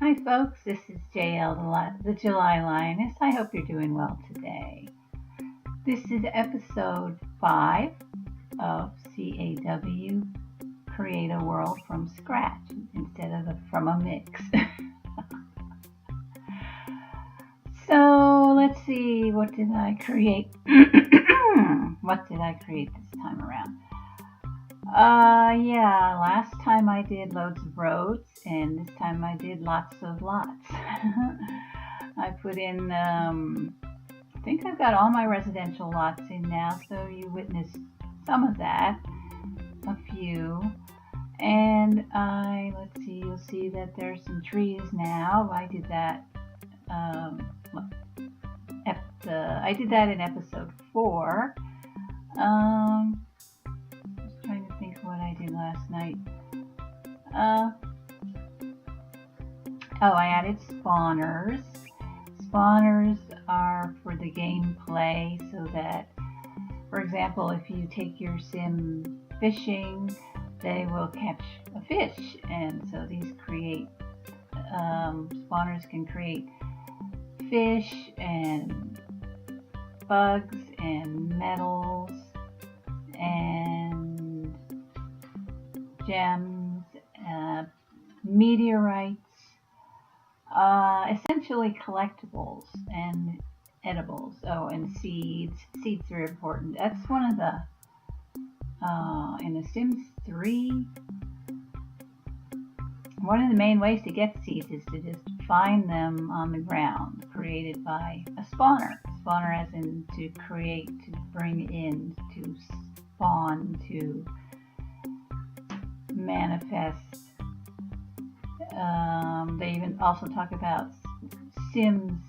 Hi, folks. This is JL, the July Lioness. I hope you're doing well today. This is episode 5 of CAW Create a World from Scratch instead of from a mix. So let's see, what did I create? What did I create this time around? Last time I did loads of roads, and this time I did lots of lots. I put in, I think I've got all my residential lots in now, so you witnessed some of that, a few. And let's see, you'll see that there's some trees now. I did that, I did that in episode 4. Trying to think what I did last night. I added spawners. Spawners are for the gameplay, so that, for example, if you take your sim fishing, they will catch a fish, and so these create, spawners can create fish and bugs and metals and gems, meteorites, essentially collectibles and edibles. Oh, and seeds. Seeds are important. That's one of the, in The Sims 3, one of the main ways to get seeds is to just find them on the ground, created by a spawner. Spawner as in to create, to bring in, to spawn, to manifest. They even also talk about Sims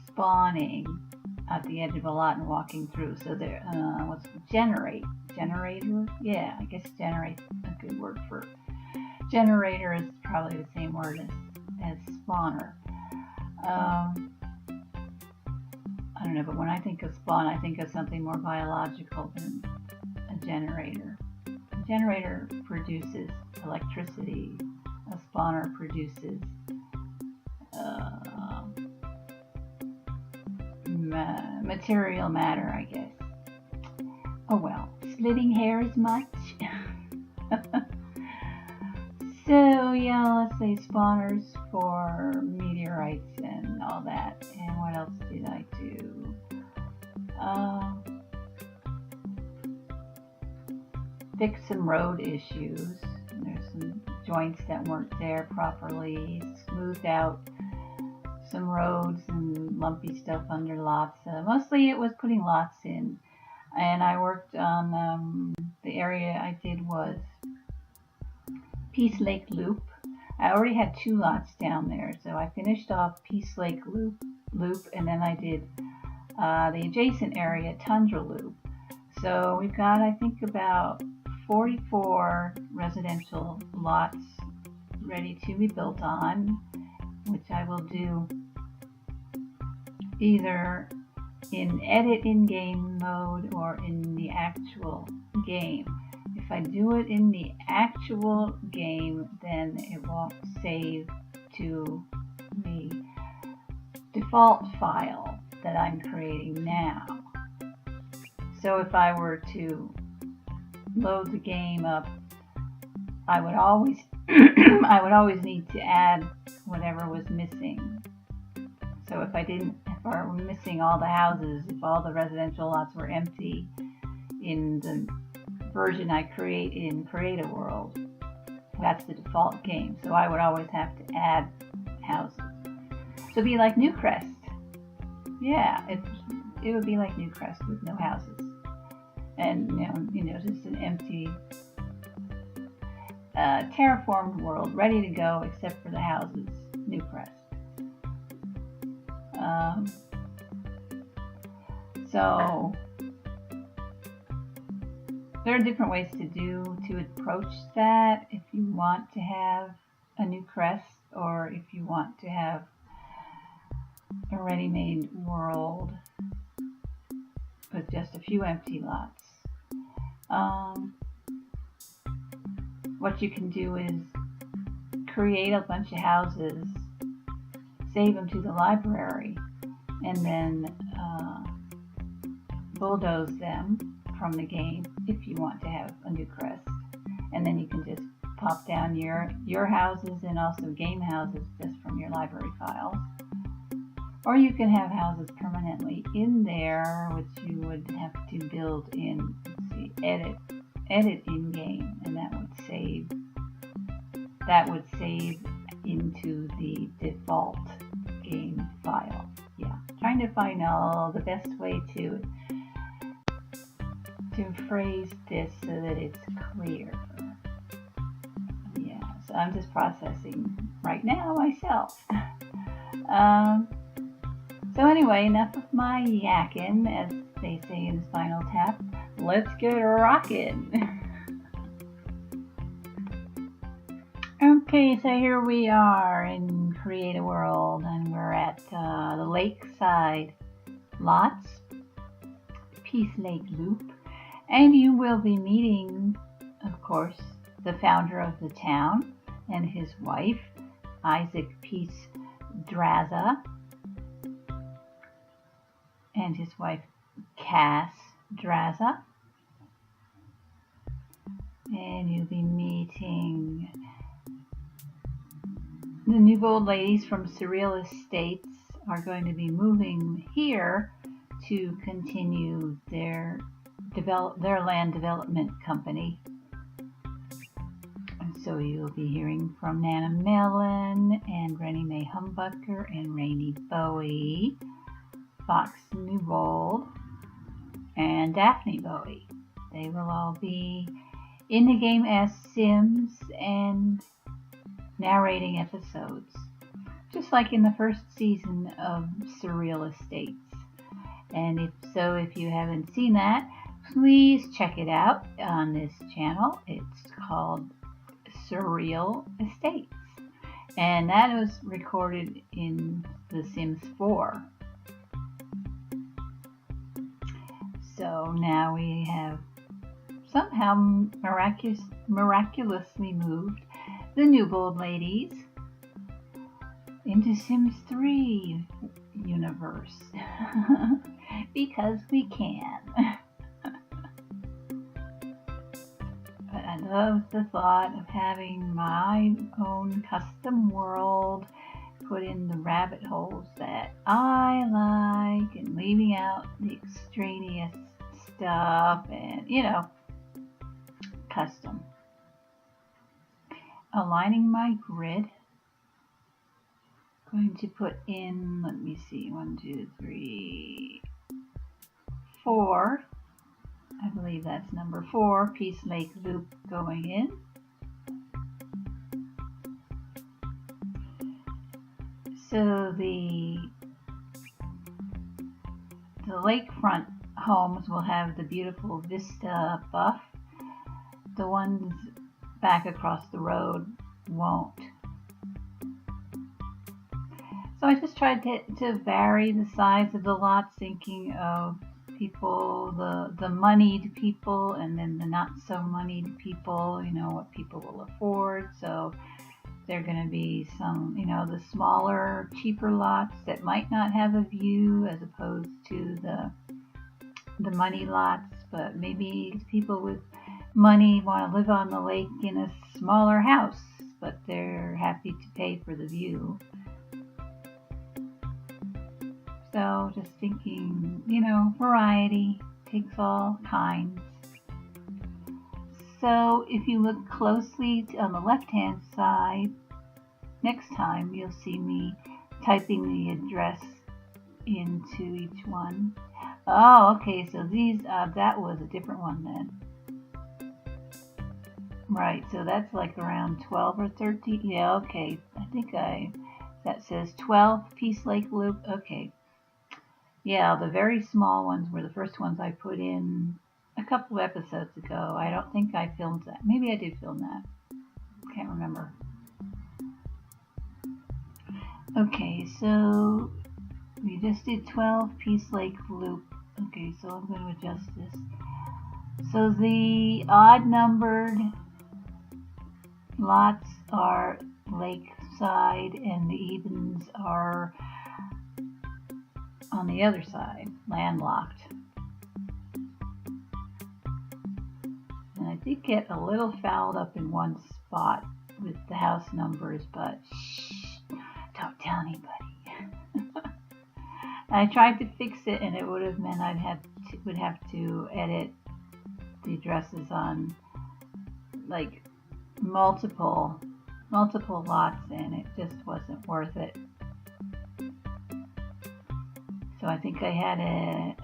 spawning at the edge of a lot and walking through. So there, what's generator? Yeah, I guess generate a good word for generator is probably the same word as spawner. I don't know, but when I think of spawn, I think of something more biological than a generator. A generator produces electricity. A spawner produces material matter, I guess. Oh well, splitting hairs much? So yeah, let's say spawners for meteorites and all that. And what else did I do? Fix some road issues. There's some joints that weren't there properly. Smoothed out some roads and lumpy stuff under lots. Mostly it was putting lots in. And I worked on, the area I did was Peacemaker Loop. I already had 2 lots down there, so I finished off Peacemaker Loop, and then I did the adjacent area, Tundra Loop. So we've got, I think, about 44 residential lots ready to be built on, which I will do either in edit in-game mode or in the actual game. If I do it in the actual game, then it won't save to the default file that I'm creating now. So if I were to load the game up, I would always need to add whatever was missing. So if I were missing all the houses, if all the residential lots were empty in the version I create in Create a World, that's the default game. So I would always have to add houses. So it'd be like Newcrest. Yeah, it would be like Newcrest with no houses. And just an empty terraformed world ready to go except for the houses. Newcrest. So there are different ways to approach that. If you want to have a new crest, or if you want to have a ready-made world with just a few empty lots. What you can do is create a bunch of houses save them to the library, and then bulldoze them from the game if you want to have a new crest. And then you can just pop down your houses and also game houses just from your library files. Or you can have houses permanently in there, which you would have to build in, edit in game, and that would save into the default game file. Yeah, trying to find the best way to phrase this so that it's clear. Yeah, so I'm just processing right now myself. So anyway, enough of my yakking, as they say in Spinal Tap. Let's get rockin'. Okay, so here we are in Create a World, and we're at the Lakeside Lots, Peacemaker Loop, and you will be meeting, of course, the founder of the town and his wife, Isaac Peace Draza, and his wife, Cass Draza. And you'll be meeting the new bold ladies from Surreal Estates are going to be moving here to continue their land development company. And so you'll be hearing from Nana Mellon and Rennie Mae Humbucker and Rainey Bowie, Fox Newbold, and Daphne Bowie. They will all be in the game as Sims and narrating episodes, just like in the first season of Surreal Estates. And if you haven't seen that, please check it out on this channel. It's called Surreal Estates, and that was recorded in The Sims 4. So now we have somehow miraculously moved the new bold ladies into Sims 3 universe because we can. But I love the thought of having my own custom world, put in the rabbit holes that I like, and leaving out the extraneous stuff, and custom. Aligning my grid. Going to put in, let me see, 1, 2, 3, 4. I believe that's number 4, Peacemaker Loop going in. So the lakefront homes will have the beautiful vista buff. The ones back across the road won't. So I just tried to vary the size of the lots, thinking of people, the moneyed people, and then the not so moneyed people, what people will afford. So there are going to be some, the smaller, cheaper lots that might not have a view, as opposed to the money lots. But maybe people with money want to live on the lake in a smaller house, but they're happy to pay for the view. So just thinking, variety takes all kinds. So if you look closely on the left-hand side, next time you'll see me typing the address into each one. Oh, okay, so these, that was a different one then. Right, so that's like around 12 or 13. Yeah, okay, I think that says 12 Peacemaker Loop. Okay. Yeah, the very small ones were the first ones I put in a couple of episodes ago. I don't think I filmed that. Maybe I did film that. Can't remember. Okay, so we just did 12 Peacemaker Loop. Okay, so I'm going to adjust this. So the odd numbered lots are side and the evens are on the other side, landlocked. And I did get a little fouled up in one spot with the house numbers, but shh, don't tell anybody. I tried to fix it, and it would have meant would have to edit the addresses on like multiple lots, and it just wasn't worth it. So I think I had an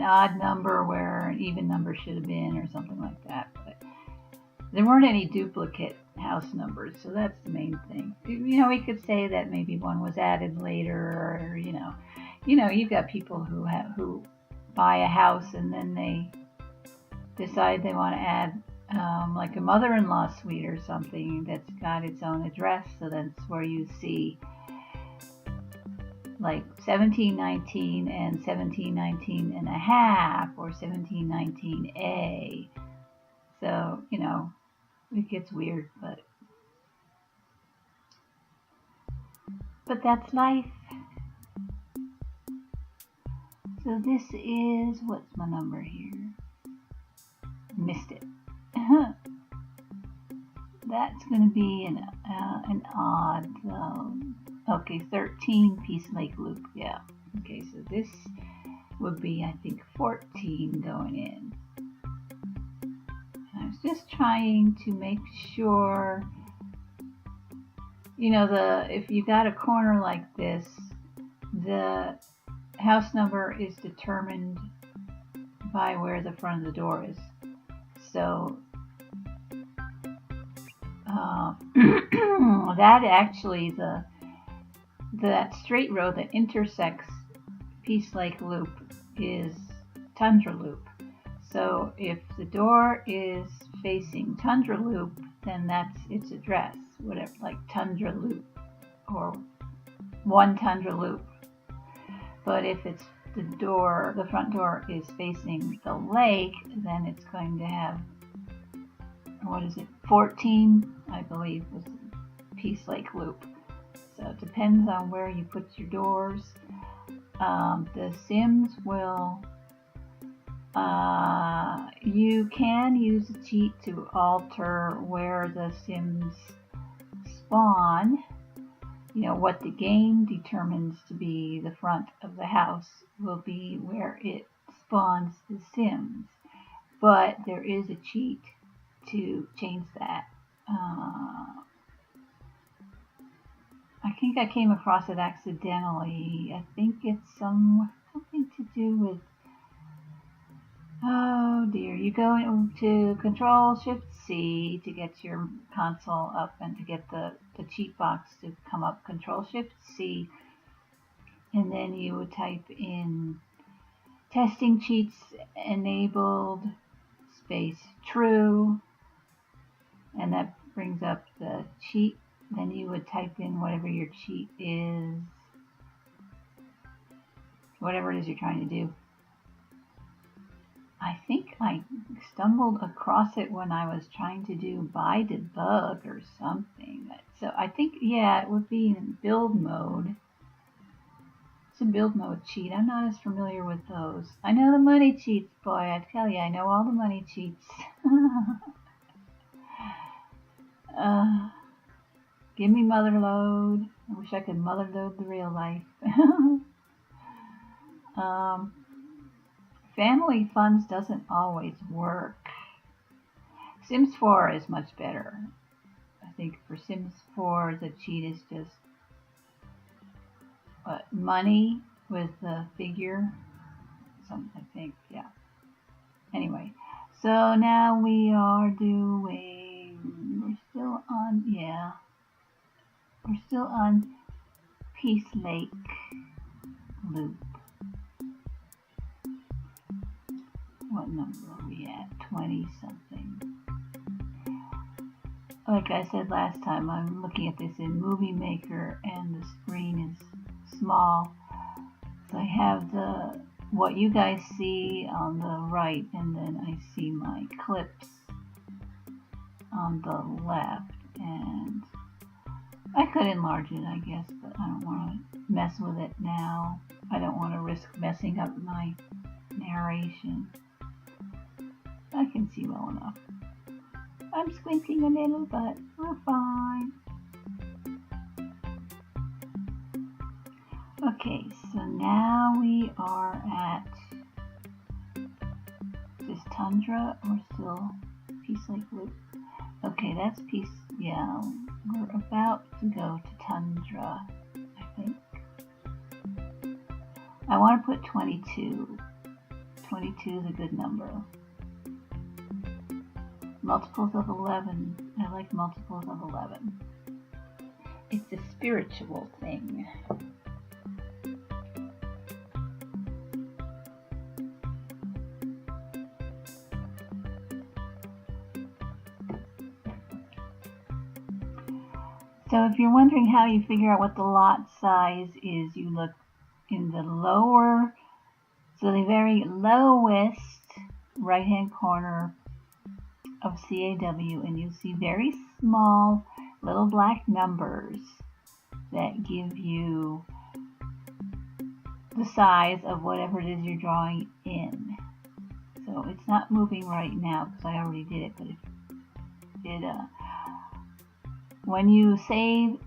odd number where an even number should have been, or something like that. But there weren't any duplicate house numbers, so that's the main thing. We could say that maybe one was added later, or you've got people who buy a house and then they decide they want to add like a mother-in-law suite or something that's got its own address, so that's where you see like 1719 and 1719 and a half, or 1719A. So, it gets weird, but that's life. So this is, what's my number here? Missed it. That's going to be an odd, okay, 13 Peacemaker Loop, yeah. Okay, so this would be, I think, 14 going in. And I was just trying to make sure, if you got a corner like this, the house number is determined by where the front of the door is. So that actually, that straight road that intersects Peacemaker Loop is Tundra Loop. So if the door is facing Tundra Loop, then that's its address, whatever, like Tundra Loop or one Tundra Loop. But if it's the front door is facing the lake, then it's going to have, 14, I believe, was Peacemaker Loop. So it depends on where you put your doors. The Sims will, you can use a cheat to alter where the Sims spawn. What the game determines to be the front of the house will be where it spawns the Sims. But there is a cheat to change that. I think I came across it accidentally. I think it's something to do with, oh dear, you go into Control-Shift-C to get your console up, and to get the cheat box to come up, Control-Shift-C, and then you would type in testing cheats enabled space true, and that brings up the cheat. Then you would type in whatever your cheat is, whatever it is you're trying to do. I think I stumbled across it when I was trying to do by debug or something. So I think, it would be in build mode. It's a build mode cheat. I'm not as familiar with those. I know the money cheats, boy. I tell you, I know all the money cheats. Give me motherload. I wish I could motherload the real life. Family funds doesn't always work. Sims 4 is much better. I think for Sims 4, the cheat is just money with the figure. Something, I think, yeah. Anyway, so now we are doing, we're still on Peacemaker Loop. What number are we at? 20 something. Like I said last time, I'm looking at this in Movie Maker and the screen is small. So I have what you guys see on the right, and then I see my clips on the left. And I could enlarge it, I guess, but I don't want to mess with it now. I don't want to risk messing up my narration. I can see well enough. I'm squinting a little, but we're fine. Okay, so now we are at, is this Tundra or still Peacemaker Loop? Okay, that's yeah, we're about to go to Tundra, I think. I want to put 22. 22 is a good number. Multiples of 11. I like multiples of 11. It's a spiritual thing. So if you're wondering how you figure out what the lot size is, you look in the lower, so the very lowest right-hand corner of CAW, and you see very small little black numbers that give you the size of whatever it is you're drawing in. So it's not moving right now because I already did it, but when you save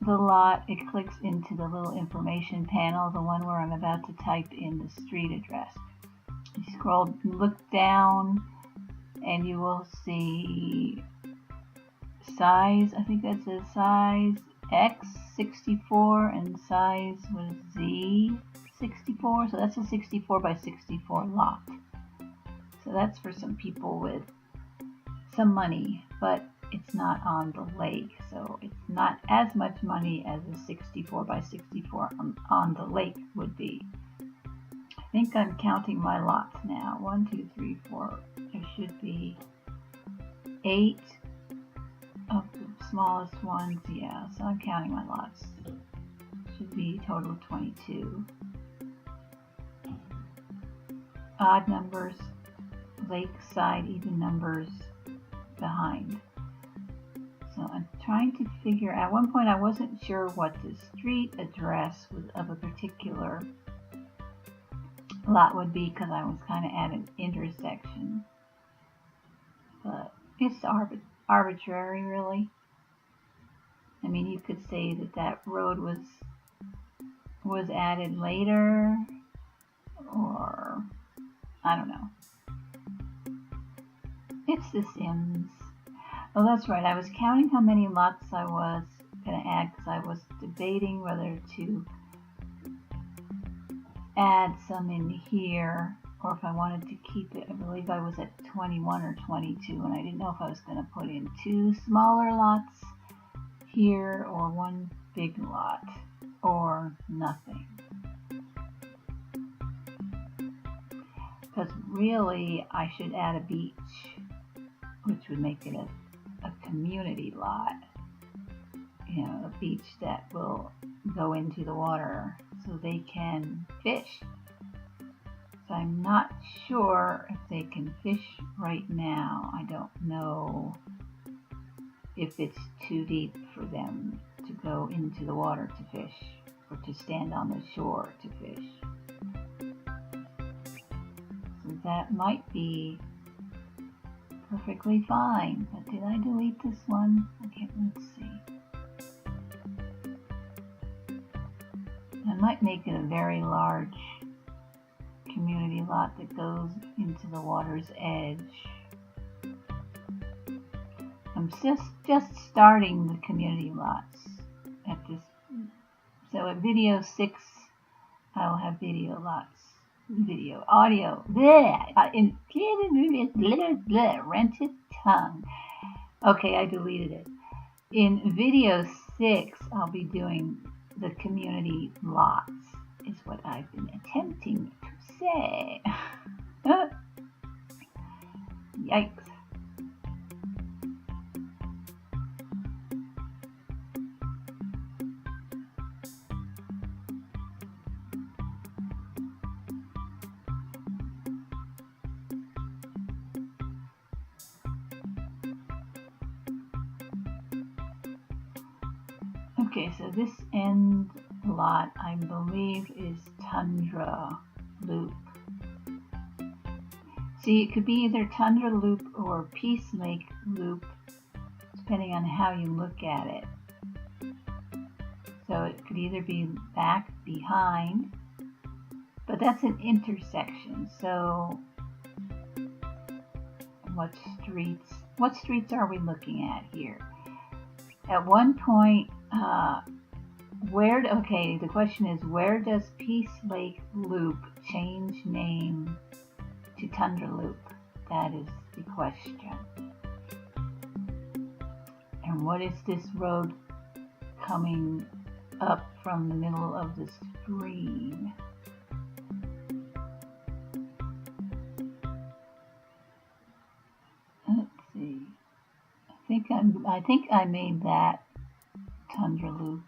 the lot, it clicks into the little information panel, the one where I'm about to type in the street address. You scroll, look down, and you will see size, I think that says size X 64 and size was Z 64, so that's a 64 by 64 lot. So that's for some people with some money, but it's not on the lake, so it's not as much money as a 64 by 64 on the lake would be. I think I'm counting my lots now. 1, 2, 3, 4. There should be 8 of the smallest ones. Yeah, so I'm counting my lots. Should be a total of 22. Odd numbers, lakeside, even numbers behind. So I'm trying to figure, at one point I wasn't sure what the street address of a particular lot would be because I was kind of at an intersection. But it's arbitrary, really. I mean, you could say that road was added later, or I don't know. It's The Sims. Oh, that's right. I was counting how many lots I was going to add because I was debating whether to add some in here or if I wanted to keep it. I believe I was at 21 or 22, and I didn't know if I was going to put in 2 smaller lots here or 1 big lot or nothing. Because really I should add a beach, which would make it a community lot, you know, a beach that will go into the water so they can fish. So I'm not sure if they can fish right now. I don't know if it's too deep for them to go into the water to fish or to stand on the shore to fish. So that might be perfectly fine. But did I delete this one? Okay, let's see. I might make it a very large community lot that goes into the water's edge. I'm just starting the community lots at this. So at video 6, I'll have video lots. Video, audio, rented tongue. Okay, I deleted it. In video 6, I'll be doing the community lots, is what I've been attempting to say. Yikes. Okay, so this end lot, I believe, is Tundra Loop. See, it could be either Tundra Loop or Peacemaker Loop, depending on how you look at it. So it could either be back, behind, but that's an intersection. So what streets are we looking at here? At one point, the question is, where does Peacemaker Loop change name to Tundra Loop? That is the question. And what is this road coming up from the middle of the screen? Let's see. I think I made that Tundra Loop.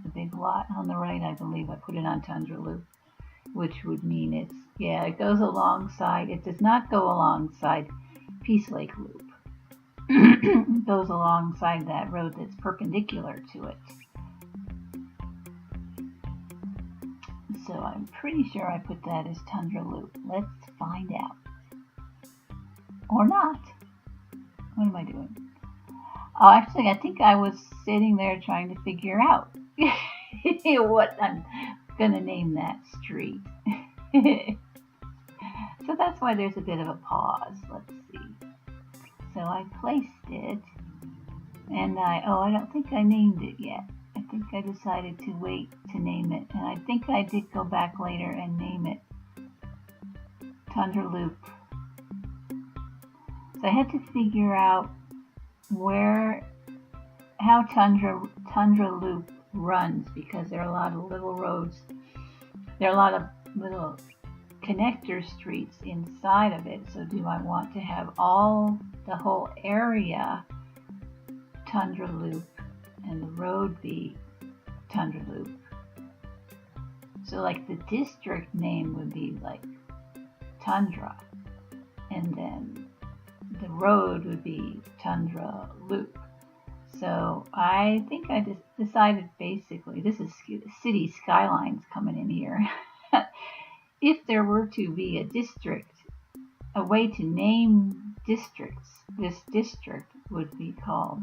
The big lot on the right, I believe I put it on Tundra Loop, which would mean it goes alongside. It does not go alongside Peacemaker Loop. It goes alongside that road that's perpendicular to it. So I'm pretty sure I put that as Tundra Loop. Let's find out. Or not. What am I doing? Oh, actually, I think I was sitting there trying to figure out what I'm going to name that street. So that's why there's a bit of a pause. Let's see. So I placed it, and I don't think I named it yet. I think I decided to wait to name it, and I think I did go back later and name it Tundra Loop. So I had to figure out how Tundra Loop runs, because there are a lot of little roads. There are a lot of little connector streets inside of it. So do I want to have the whole area Tundra Loop and the road be Tundra Loop? So like the district name would be like Tundra, and then the road would be Tundra Loop. So I think I just decided, basically, this is city skylines coming in here. If there were to be a way to name districts, this district would be called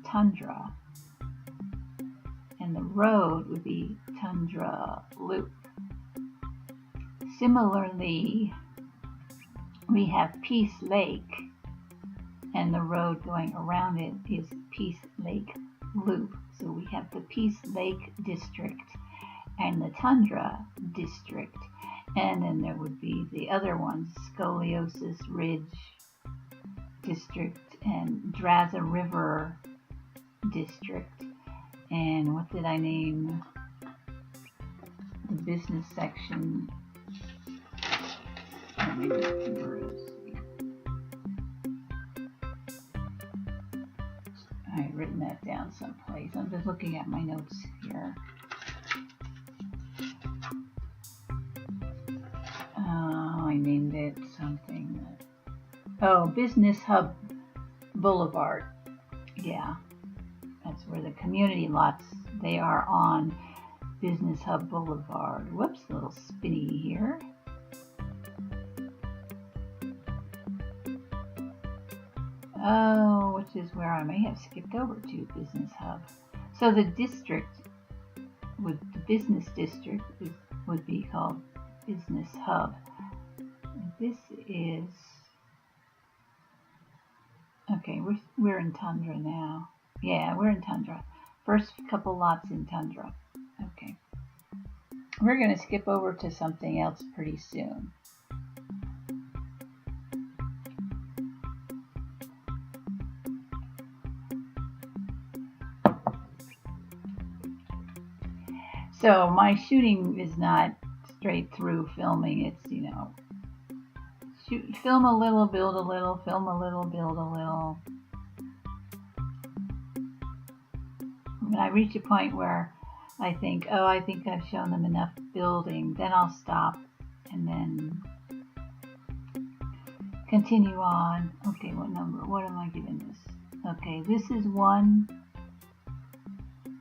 Tundra, and the road would be Tundra Loop. Similarly, we have Peace Lake, and the road going around it is Peacemaker Loop. So we have the Peace Lake district and the Tundra district, and then there would be the other ones, Scoliosis Ridge district and Draza River district. And what did I name the business section? I had written that down someplace. I'm just looking at my notes here. I named it something. Business Hub Boulevard. Yeah, that's where the community lots, they are on Business Hub Boulevard. Whoops, a little spinny here. Which is where I may have skipped over to Business Hub. So the business district would be called Business Hub. And this is, okay, we're in Tundra now. Yeah, we're in Tundra. First couple lots in Tundra. Okay. We're going to skip over to something else pretty soon. So my shooting is not straight through filming. It's, film a little, build a little, film a little, build a little. When I reach a point where I think I've shown them enough building, then I'll stop and then continue on. Okay, what number? What am I giving this? Okay, this is 1,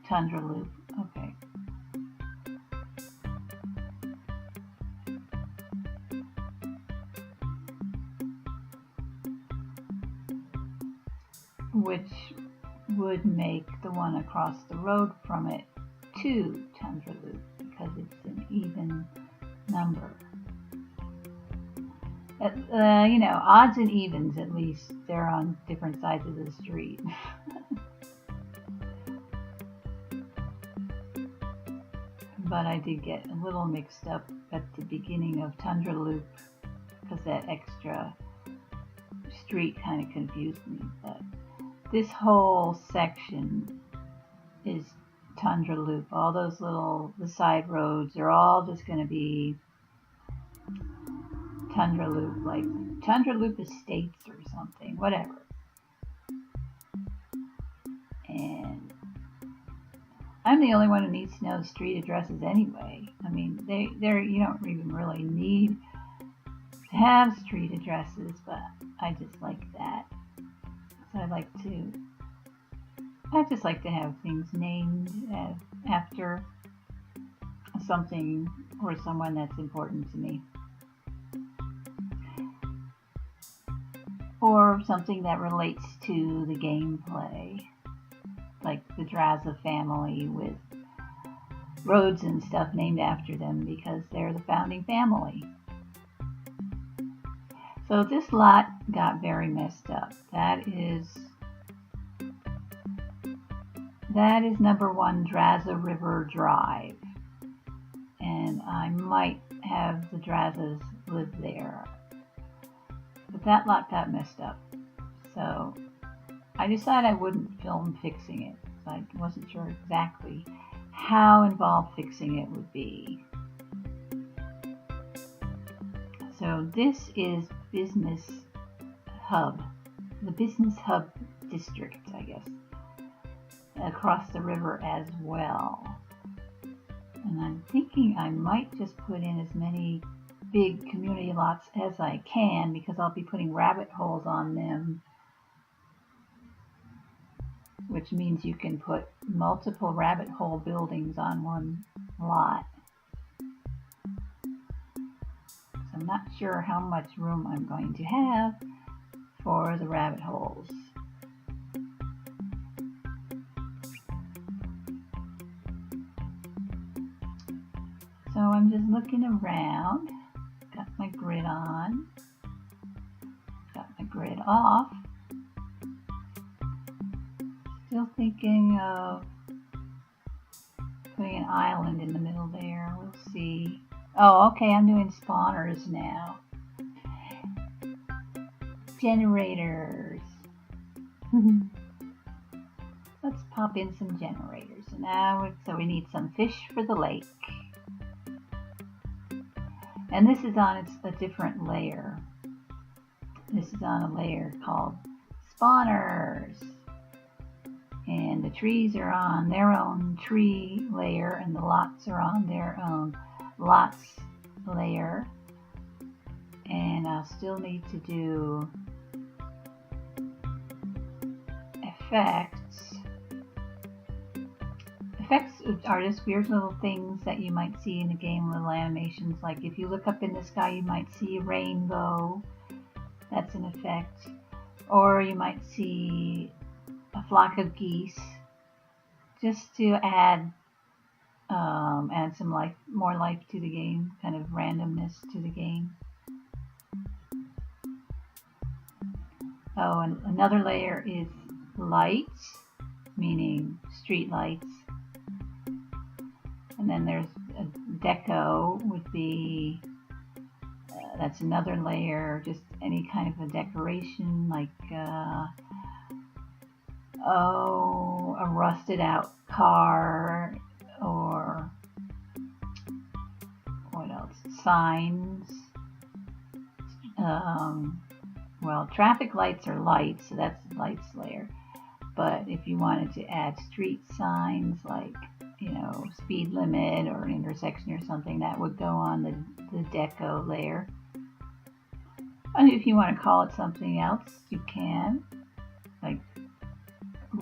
Tundra Loop. Okay. Which would make the one across the road from it 2 Tundra Loop because it's an even number. Odds and evens, at least, they're on different sides of the street. But I did get a little mixed up at the beginning of Tundra Loop because that extra street kind of confused me. But this whole section is Tundra Loop. All those the side roads are all just going to be Tundra Loop, like Tundra Loop Estates or something, whatever. And I'm the only one who needs to know the street addresses anyway. I mean, you don't even really need to have street addresses, but I just like that. So I just like to have things named after something or someone that's important to me. Or something that relates to the gameplay, like the Draza family with roads and stuff named after them because they're the founding family. So this lot got very messed up. That is number 1 Draza River Drive. And I might have the Drazas live there. But that lot got messed up. So I decided I wouldn't film fixing it. I wasn't sure exactly how involved fixing it would be. So this is Business Hub, the Business Hub District, I guess, across the river as well. And I'm thinking I might just put in as many big community lots as I can because I'll be putting rabbit holes on them, which means you can put multiple rabbit hole buildings on one lot. So I'm not sure how much room I'm going to have for the rabbit holes. So I'm just looking around. Got my grid on, got my grid off. Still thinking of putting an island in the middle there. We'll see. Oh, okay, I'm doing spawners now. Generators. Let's pop in some generators. So we need some fish for the lake. And this is on a different layer. This is on a layer called spawners. And the trees are on their own tree layer and the lots are on their own lots layer. And I'll still need to do effects. Effects are just weird little things that you might see in the game, little animations. Like if you look up in the sky, you might see a rainbow. That's an effect. Or you might see a flock of geese. Just to add some more life to the game, kind of randomness to the game. Oh, and another layer is lights, meaning street lights. And then there's a deco would be, that's another layer, just any kind of a decoration like, a rusted out car or what else? Signs. Well, traffic lights are lights, so that's the lights layer. But if you wanted to add street signs like, speed limit or an intersection or something, that would go on the deco layer. And if you want to call it something else, you can, like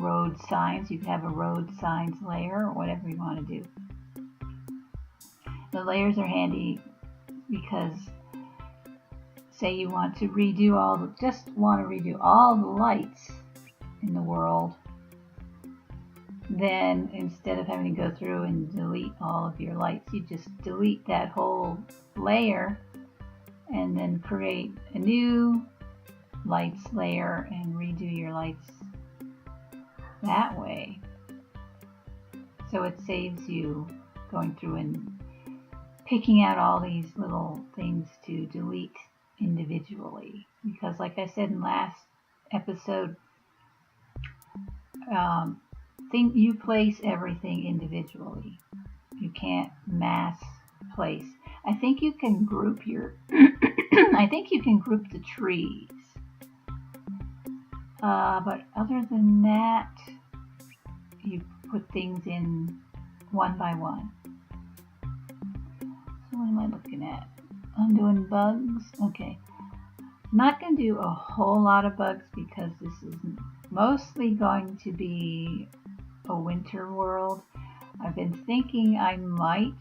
road signs. You could have a road signs layer or whatever you want to do. The layers are handy because say you want to redo all the lights in the world, then instead of having to go through and delete all of your lights, you just delete that whole layer and then create a new lights layer and redo your lights that way. So it saves you going through and picking out all these little things to delete individually, because like I said in last episode, you place everything individually. You can't mass place. I think you can group the trees, but other than that, you put things in one by one. So what am I looking at? I'm doing bugs. Okay. I'm not going to do a whole lot of bugs because this is mostly going to be a winter world. I've been thinking I might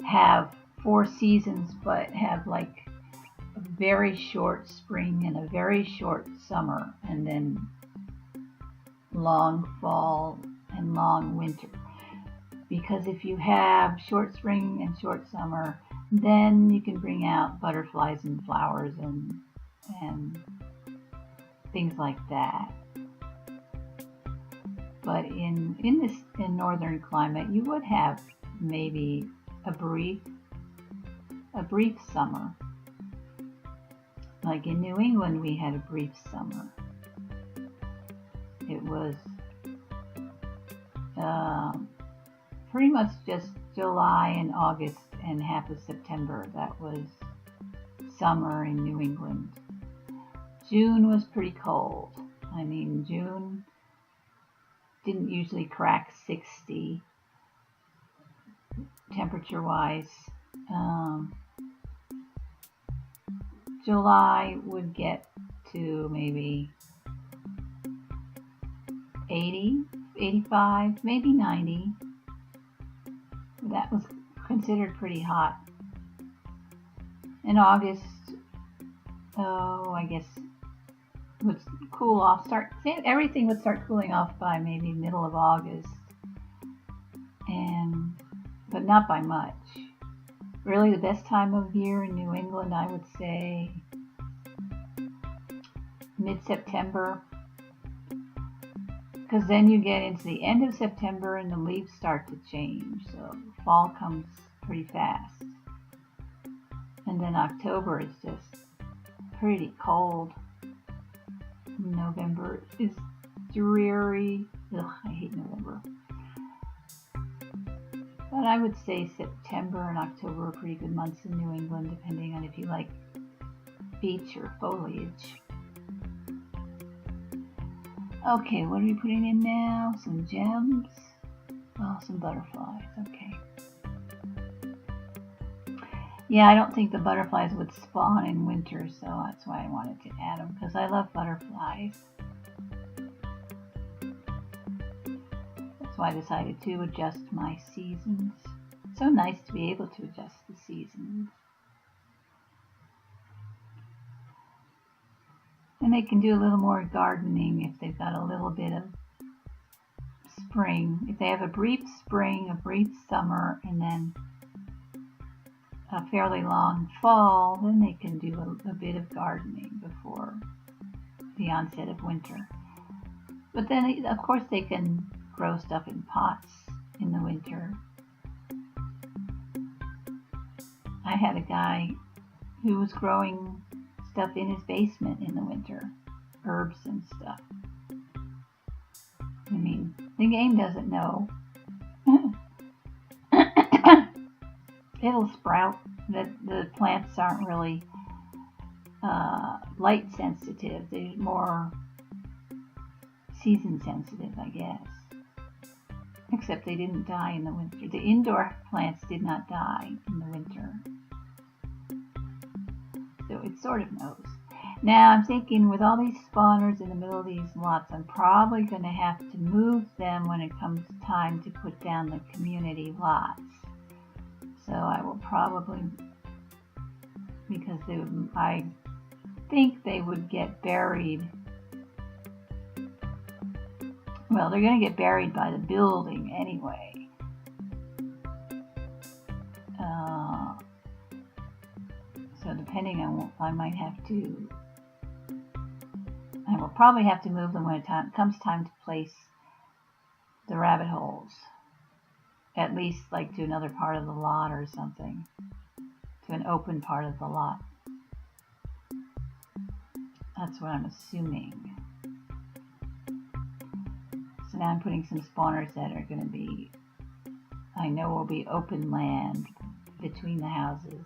have 4 seasons, but have like a very short spring and a very short summer, and then long fall and long winter. Because if you have short spring and short summer, then you can bring out butterflies and flowers and things like that. But in northern climate, you would have maybe a brief summer. Like in New England, we had a brief summer. It was pretty much just July and August and half of September. That was summer in New England. June was pretty cold. I mean, June didn't usually crack 60 temperature-wise. July would get to maybe 80, 85, maybe 90. That was considered pretty hot. In August, I guess would cool off. Everything would start cooling off by maybe middle of August, but not by much. Really, the best time of year in New England, I would say mid-September, because then you get into the end of September and the leaves start to change. So fall comes pretty fast, and then October is just pretty cold. November is dreary. Ugh, I hate November. But I would say September and October are pretty good months in New England, depending on if you like beach or foliage. Okay, what are we putting in now? Some gems. Oh, some butterflies. Okay. Yeah, I don't think the butterflies would spawn in winter, so that's why I wanted to add them, because I love butterflies. That's why I decided to adjust my seasons. It's so nice to be able to adjust the seasons. And they can do a little more gardening if they've got a little bit of spring. If they have a brief spring, a brief summer, and then a fairly long fall, then they can do a bit of gardening before the onset of winter. But then, of course, they can grow stuff in pots in the winter. I had a guy who was growing stuff in his basement in the winter, herbs and stuff. I mean, the game doesn't know. It'll sprout. The plants aren't really light sensitive. They're more season sensitive, I guess. Except they didn't die in the winter. The indoor plants did not die in the winter. So it sort of knows. Now I'm thinking with all these spawners in the middle of these lots, I'm probably going to have to move them when it comes time to put down the community lots. So I will probably, because I think they would get buried. Well, they're going to get buried by the building anyway. So depending on what, I might have to, I will probably have to move them when it comes time to place the rabbit holes. At least like to another part of the lot or something. To an open part of the lot. That's what I'm assuming. So now I'm putting some spawners that are going to be, I know will be open land between the houses.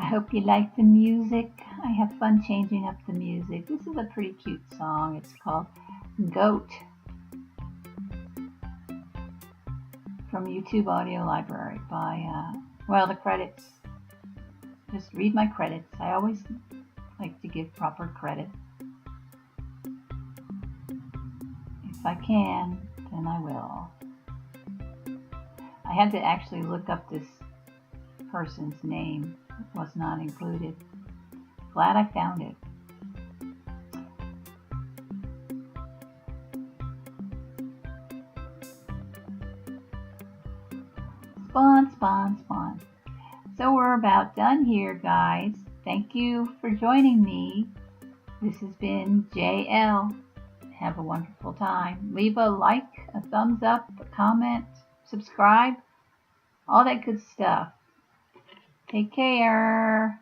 I hope you like the music. I have fun changing up the music. This is a pretty cute song. It's called Goat from YouTube Audio Library by, well, the credits. Just read my credits. I always like to give proper credit. If I can, then I will. I had to actually look up this person's name. It was not included. Glad I found it. Spawn, spawn, spawn. So we're about done here, guys. Thank you for joining me. This has been JL. Have a wonderful time. Leave a like, a thumbs up, a comment, subscribe, all that good stuff. Take care.